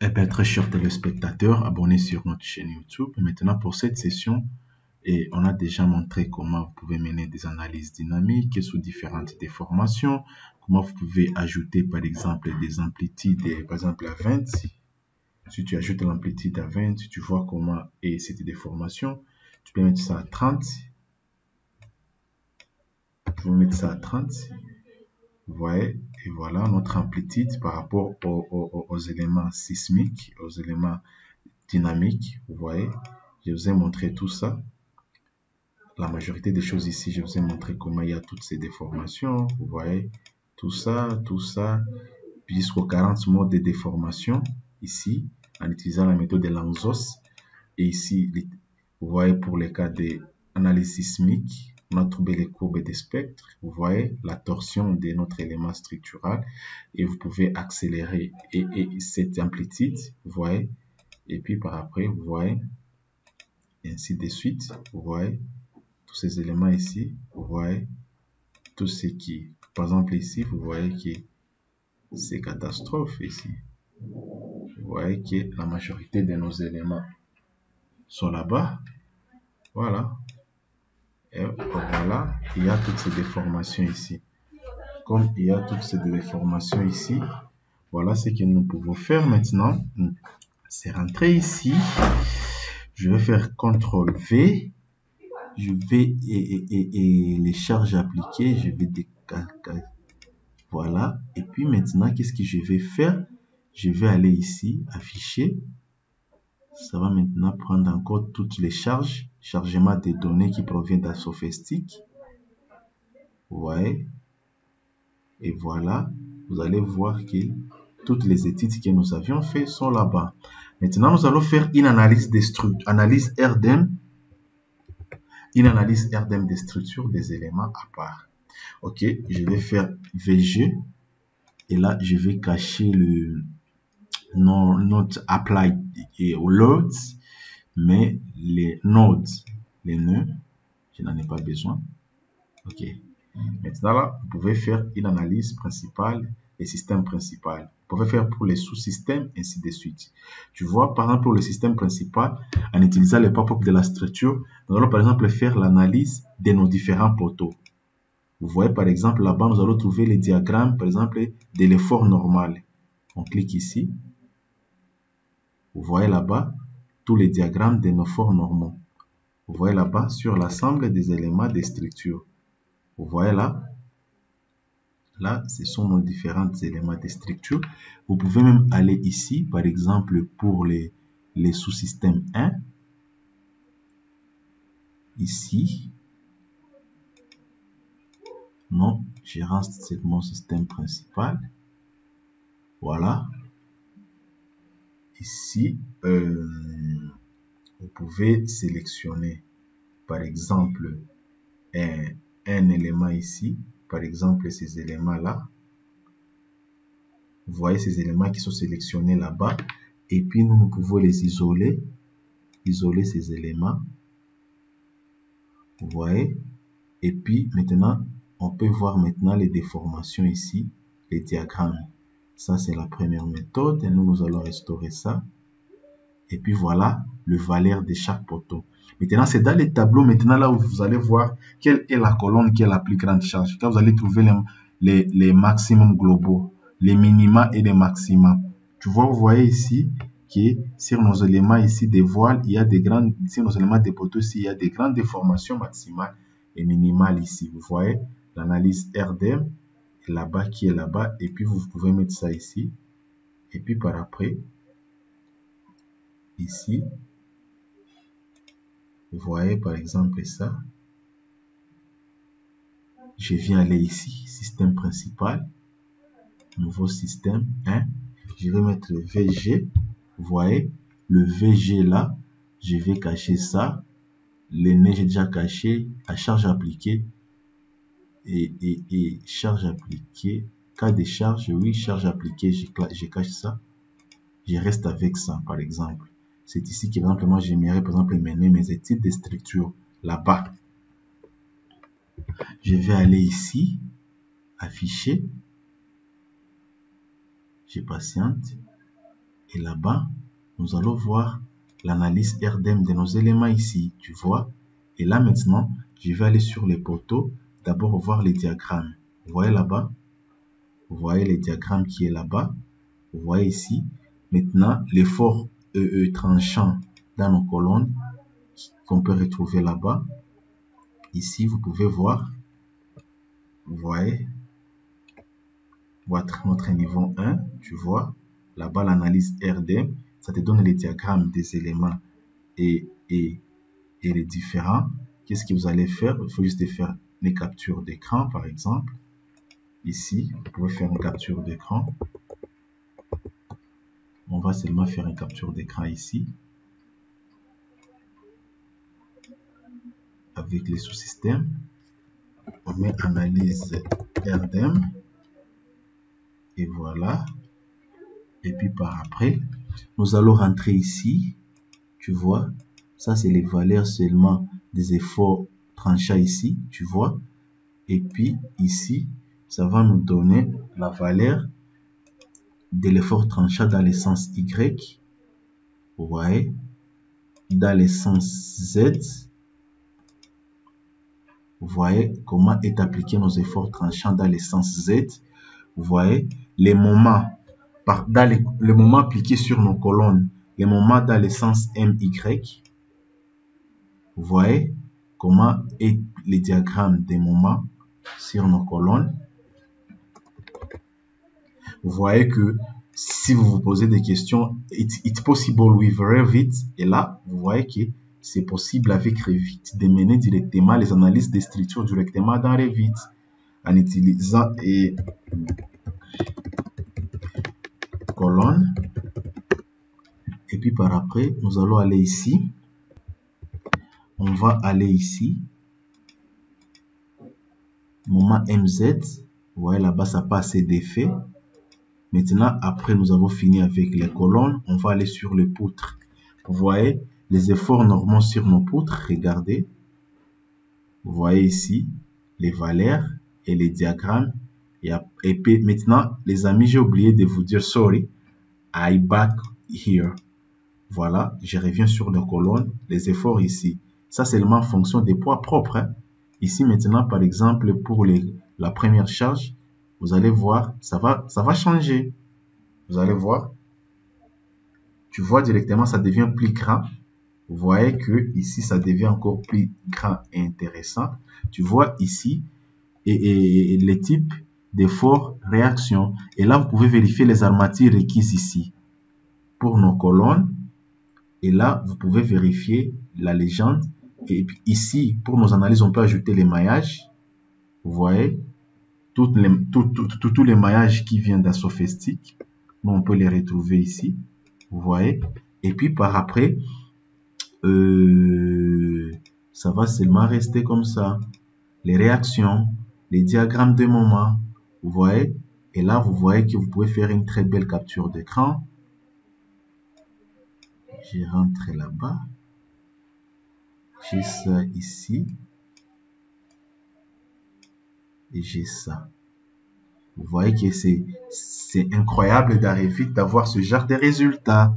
Eh bien, très chers téléspectateurs, abonnés sur notre chaîne YouTube. Et maintenant, pour cette session, on a déjà montré comment vous pouvez mener des analyses dynamiques sous différentes déformations, comment vous pouvez ajouter, par exemple, des amplitudes, par exemple, à 20. Si tu ajoutes l'amplitude à 20, tu vois comment est cette déformation. Tu peux mettre ça à 30. Je vais mettre ça à 30. Vous voyez, et voilà notre amplitude par rapport aux éléments sismiques, aux éléments dynamiques. Vous voyez, je vous ai montré tout ça. La majorité des choses ici, je vous ai montré comment il y a toutes ces déformations. Vous voyez, tout ça, jusqu'aux 40 modes de déformation ici, en utilisant la méthode de Lanczos. Et ici, vous voyez, pour les cas d'analyse sismique, on a trouvé les courbes des spectres. Vous voyez la torsion de notre élément structural et vous pouvez accélérer et cette amplitude, vous voyez, et puis par après, vous voyez, ainsi de suite, vous voyez, tous ces éléments ici, vous voyez, tout ce qui, par exemple ici, vous voyez que c'est catastrophe ici. Vous voyez que la majorité de nos éléments sont là-bas. Voilà. Et voilà, il y a toutes ces déformations ici. Comme il y a toutes ces déformations ici, voilà ce que nous pouvons faire maintenant. C'est rentrer ici. Je vais faire CTRL V. Je vais et les charges appliquées, je vais décalquer. Voilà. Et puis maintenant, qu'est-ce que je vais faire? Je vais aller ici, afficher. Ça va maintenant prendre encore toutes les charges, chargement des données qui proviennent d'Asophistic. Vous voyez? Et voilà, vous allez voir que toutes les études que nous avions faites sont là-bas. Maintenant, nous allons faire une analyse des structures, analyse RDM, une analyse RDM des structures des éléments à part. Ok, je vais faire VG et là, je vais cacher le note apply et loads, mais les nodes, les nœuds, je n'en ai pas besoin. Ok. Maintenant, là, vous pouvez faire une analyse principale et système principal. Vous pouvez faire pour les sous-systèmes, ainsi de suite. Tu vois, par exemple, pour le système principal, en utilisant les pop-up de la structure, nous allons par exemple faire l'analyse de nos différents poteaux. Vous voyez, par exemple, là-bas, nous allons trouver les diagrammes, par exemple, de l'effort normal. On clique ici. Vous voyez là-bas tous les diagrammes de nos efforts normaux. Vous voyez là-bas sur l'ensemble des éléments des structures. Vous voyez là, ce sont nos différents éléments de structure. Vous pouvez même aller ici, par exemple, pour les sous-systèmes 1. Ici. Non, je reste c'est mon système principal. Voilà. Ici, vous pouvez sélectionner, par exemple, un élément ici. Par exemple, ces éléments-là. Vous voyez ces éléments qui sont sélectionnés là-bas. Et puis, nous pouvons les isoler. Isoler ces éléments. Vous voyez. Et puis, maintenant, on peut voir maintenant les déformations ici, les diagrammes. Ça, c'est la première méthode. Et nous allons restaurer ça. Et puis, voilà le valeur de chaque poteau. Maintenant, c'est dans les tableaux, maintenant, là où vous allez voir quelle est la colonne qui est la plus grande charge. Quand vous allez trouver les maximums globaux, les minima et les maxima. Tu vois, vous voyez ici que sur nos éléments ici des voiles, il y a des grandes, sur nos éléments des poteaux ici, il y a des grandes déformations maximales et minimales ici. Vous voyez l'analyse RDM là-bas qui est là-bas. Et puis, vous pouvez mettre ça ici. Et puis, par après, ici, vous voyez par exemple ça. Je viens aller ici, système principal, nouveau système 1. Je vais mettre le VG. Vous voyez, le VG là, je vais cacher ça. Les nez, j'ai déjà caché. À charge appliquée. Et charge appliquée. Cas de charge, oui, charge appliquée, je cache ça. Je reste avec ça, par exemple. C'est ici que, par exemple, moi, j'aimerais, par exemple, mener mes études de structure là-bas. Je vais aller ici, afficher. Je patiente. Et là-bas, nous allons voir l'analyse RDM de nos éléments ici, tu vois. Et là maintenant, je vais aller sur les poteaux, d'abord voir les diagrammes. Vous voyez là-bas? Vous voyez les diagrammes qui est là-bas. Vous voyez ici. Maintenant, l'effort EE tranchant dans nos colonnes qu'on peut retrouver là-bas. Ici, vous pouvez voir. Vous voyez notre niveau 1, tu vois. Là-bas, l'analyse RDM, ça te donne les diagrammes des éléments et les différents. Qu'est-ce que vous allez faire? Il faut juste faire une capture d'écran, par exemple. Ici, vous pouvez faire une capture d'écran. On va seulement faire une capture d'écran ici. Avec les sous-systèmes. On met analyse RDM. Et voilà. Et puis par après, nous allons rentrer ici. Tu vois, ça c'est les valeurs seulement des efforts tranchants ici. Tu vois. Et puis ici, ça va nous donner la valeur de l'effort tranchant dans le sens Y. Vous voyez. Dans le sens Z. Vous voyez comment est appliqué nos efforts tranchants dans le sens Z. Vous voyez les moments, le moment appliqué sur nos colonnes, les moments dans le sens MY. Vous voyez comment est le diagramme des moments sur nos colonnes. Vous voyez que si vous vous posez des questions, it's possible with Revit. Et là, vous voyez que c'est possible avec Revit de mener directement les analyses des structures directement dans Revit en utilisant colonne. Et puis par après, nous allons aller ici. On va aller ici. Moment MZ. Vous voyez là-bas, ça pas assez d'effet. Maintenant, après nous avons fini avec les colonnes, on va aller sur les poutres. Vous voyez les efforts normaux sur nos poutres. Regardez. Vous voyez ici les valeurs et les diagrammes. Et puis maintenant, les amis, j'ai oublié de vous dire sorry. I back here. Voilà, je reviens sur les colonnes, les efforts ici. Ça, c'est seulement en fonction des poids propres. Hein. Ici, maintenant, par exemple, pour la première charge, vous allez voir, ça va changer. Vous allez voir. Tu vois directement, ça devient plus grand. Vous voyez que ici, ça devient encore plus grand et intéressant. Tu vois ici, et les types d'efforts, réactions. Et là, vous pouvez vérifier les armatures requises ici. Pour nos colonnes. Et là, vous pouvez vérifier la légende. Et puis ici, pour nos analyses, on peut ajouter les maillages. Vous voyez, tous les maillages qui viennent d'Assofestic. Nous, on peut les retrouver ici. Vous voyez. Et puis par après, ça va seulement rester comme ça. Les réactions, les diagrammes de moment. Vous voyez. Et là, vous voyez que vous pouvez faire une très belle capture d'écran. Je rentre là-bas. J'ai ça ici. Et j'ai ça. Vous voyez que c'est incroyable d'arriver d'avoir ce genre de résultats.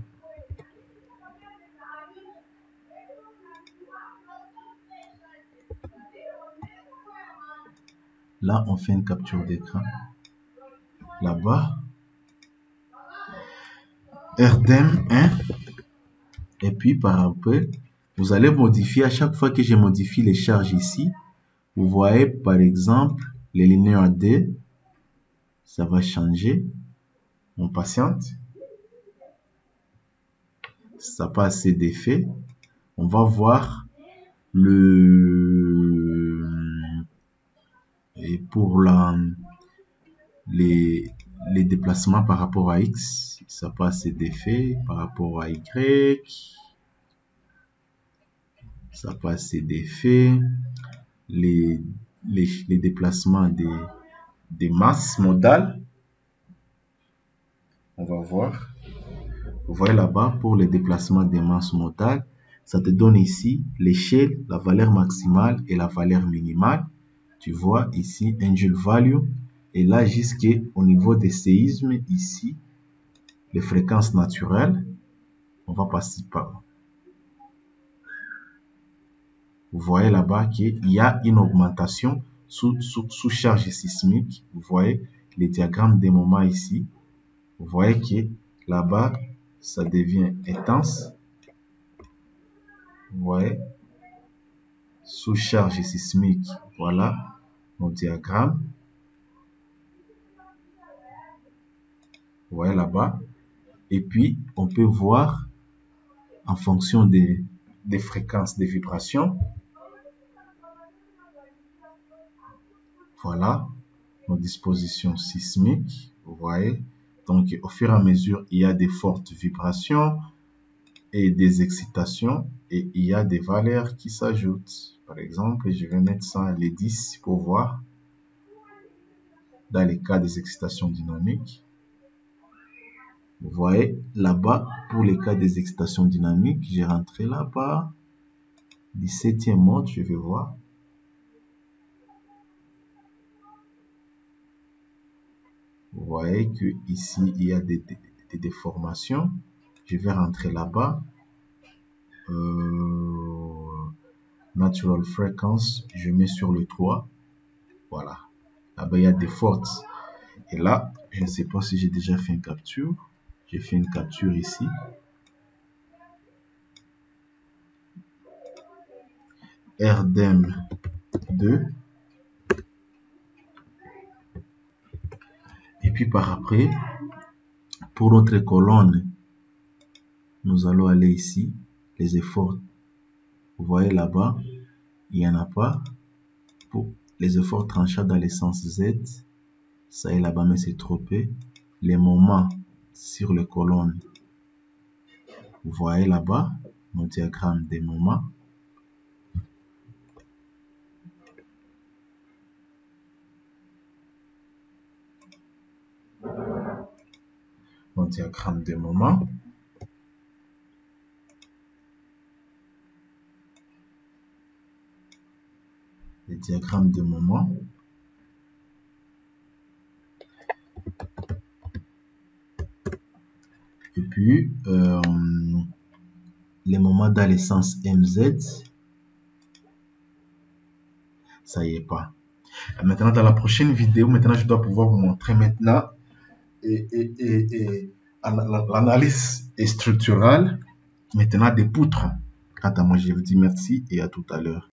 Là, on fait une capture d'écran. Là-bas. RDM 1. Et puis, par après, vous allez modifier à chaque fois que je modifie les charges ici. Vous voyez, par exemple, les linéaires D. Ça va changer. On patiente. Ça n'a pas assez d'effet. On va voir et pour les déplacements par rapport à X, ça n'a pas assez d'effet. Par rapport à Y, ça n'a pas assez d'effet. Les déplacements des masses modales, on va voir. Vous voyez là-bas, pour les déplacements des masses modales, ça te donne ici l'échelle, la valeur maximale et la valeur minimale. Tu vois ici, Angel Value. Et là, jusqu'au niveau des séismes, ici, les fréquences naturelles, on va passer par. Vous voyez là-bas qu'il y a une augmentation sous charge sismique. Vous voyez les diagrammes des moments ici. Vous voyez que là-bas, ça devient intense. Vous voyez, sous charge sismique, voilà mon diagramme. Vous voyez là-bas. Et puis, on peut voir en fonction des fréquences de vibration. Voilà nos dispositions sismiques. Vous voyez. Donc, au fur et à mesure, il y a des fortes vibrations et des excitations et il y a des valeurs qui s'ajoutent. Par exemple, je vais mettre ça à les 10 pour voir dans les cas des excitations dynamiques. Vous voyez là-bas, pour les cas des excitations dynamiques, j'ai rentré là-bas, 17e mode, je vais voir. Vous voyez que ici il y a des déformations. Je vais rentrer là-bas. Natural frequency, je mets sur le 3. Voilà. Là-bas, il y a des fortes. Et là, je ne sais pas si j'ai déjà fait une capture. J'ai fait une capture ici. RDM 2. Et puis par après, pour notre colonne, nous allons aller ici. Les efforts, vous voyez là-bas, il n'y en a pas. Pour les efforts tranchants dans le sens Z, ça est là-bas, mais c'est trop peu. Les moments sur les colonnes, vous voyez là-bas, mon diagramme des moments. Mon diagramme des moments. Les diagrammes de moments. Et puis, les moments dans le sens MZ, ça y est pas. Maintenant, dans la prochaine vidéo, maintenant, je dois pouvoir vous montrer maintenant l'analyse structurale maintenant des poutres. Quant à moi, je vous dis merci et à tout à l'heure.